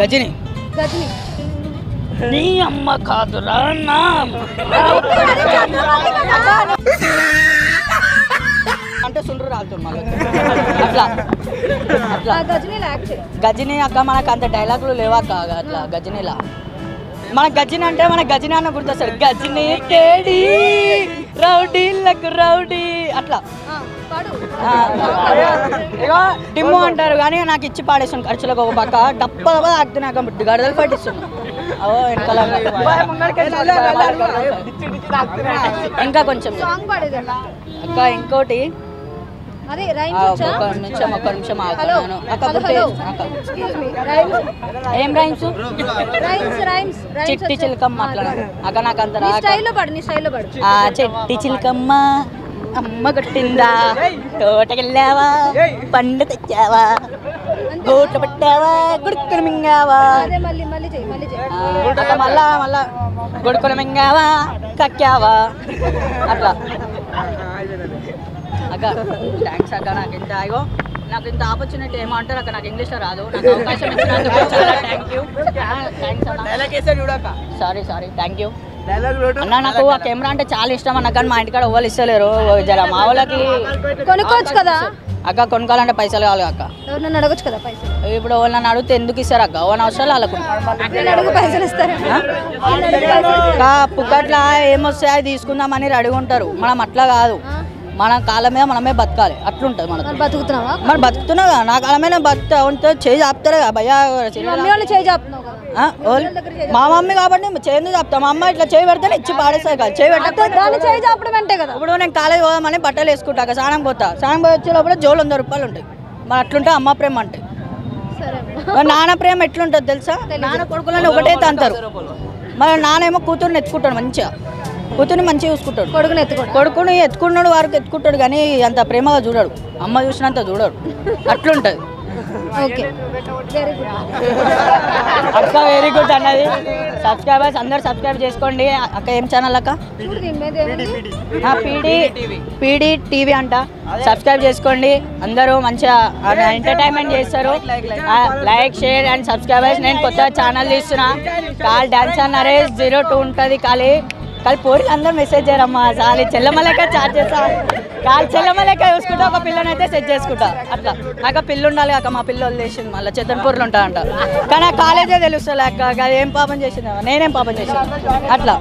గజని నీ అమ్మ కాదురా అంటే సుండ్రు రాలుతుంది అట్లా అట్లా గజని అక్క మనకు అంత డైలాగులు లేవాక అట్లా గజనిలా మన గజని అంటే మన గజని అన్న గుర్తొస్తాడు గజని కేడి రౌడీలకు రౌడీ అట్లా డిమ్ము అంటారు కానీ నాకు ఇచ్చి పాడేస్తాను ఖర్చులకు ఒక పక్క డప్పగా ఆడుతున్నాక గడదలు పట్టిస్తున్నాను ఇంకా కొంచెం అక్క ఇంకోటి ఒక్క నిమిషం ఆగుతున్నాను ఏం రైమ్స్ చిట్టి చిలకమ్మ మాట్లాడాను అక్క నాకు అంత చెట్టి చిలకమ్మ అమ్మ కొట్టిందా తోటకెళ్ళావా పండు తెచ్చావా గోట్లు పట్టావా గుడుకులు మింగావా మళ్ళా మళ్ళా గుడుకులు మింగావా కక్కావా అట్లా అక్క థ్యాంక్స్ అక్క నాకు ఇంత అయ్యో నాకు ఇంత ఆపర్చునిటీ ఏమంటారు అక్క నాకు ఇంగ్లీష్లో రాదు నాకు అవకాశం ఇచ్చినందుకు చాలా thank you sorry thank you అన్న నాకు ఆ కెమెరా అంటే చాలా ఇష్టం అన్న కానీ మా ఇంటికాడ ఎవరు ఇస్తలేరు జర మా వాళ్ళకి కొనుక్కోవచ్చు కదా అక్క కొనుక్కోవాలంటే పైసలు కావాలి అక్క ఎవరినైనా అడగొచ్చు కదా పైసలు ఇప్పుడు వాళ్ళని అడిగితే ఎందుకు ఇస్తారు అక్క ఓన్ అవసరాలు వాళ్ళకు పైసలు ఇస్తారు పుక్కట్లా ఏమొస్తాయి అది తీసుకుందామని రెడీ ఉంటారు మనం అట్లా కాదు మన కాలం మీద మనమే బతకాలి అట్లుంటుంది మనం బతుకుతున్నావా మనం బతుకుతున్నావు కదా నా కాలం మీద బతుకుతా ఉంటే చేయి చాపుతారు కదా భయ్యా మా మమ్మీ కాబట్టి చేయి చాపుతా మా అమ్మ ఇట్లా చేయి పెడితే ఇచ్చి పాడేస్తారు కదా చేయి పెట్టడం కదా ఇప్పుడు నేను కాలేజ్ పోదామని బట్టలు వేసుకుంటా స్నానం పోతా స్నానం పోయి వచ్చే లోపల జోలు 100 రూపాయలు ఉంటాయి మరి అట్లుంటే అమ్మ ప్రేమ అంటే నాన్న ప్రేమ ఎట్లుంటుంది తెలుసా నాన్న కొడుకులని ఒకటే తంటారు మరి నానేమో కూతురుని ఎత్తుకుంటాడు మంచిగా కూతుర్ని మంచిగా చూసుకుంటాడు కొడుకుని ఎత్తుకున్నాడు వారికి ఎత్తుకుంటాడు కానీ అంత ప్రేమగా చూడాడు అమ్మ చూసినంత చూడాడు అట్లుంటది అక్క వెరీ గుడ్ అన్నది సబ్స్క్రైబర్స్ అందరు సబ్స్క్రైబ్ చేసుకోండి అక్క ఏం ఛానల్ అక్క పీడీ టీవీ అంట సబ్స్క్రైబ్ చేసుకోండి అందరూ మంచిగా ఎంటర్టైన్మెంట్ చేస్తారు లైక్ షేర్ అండ్ సబ్స్క్రైబర్స్ నేను కొత్త ఛానల్ తీస్తున్నా కాల్ డాన్స్ అండ్ నరేష్ 02 ఉంటుంది కానీ పోరీలు అందరూ మెసేజ్ చేయరమ్మా చాలు చెల్లమలక చార్జ్ చేస్తా కాలు చెల్లమలక చూసుకుంటా ఒక పిల్లని సెట్ చేసుకుంటా అట్లా నాకు పిల్లు ఉండాలి అక్క మా పిల్లలు చేసింది మళ్ళీ చెత్తనపూర్లు ఉంటా అంట కానీ ఆ కాలేజే తెలుస్తుంది అక్క అది ఏం పాపం చేసిందా నేనేం పాపం చేసిన అట్లా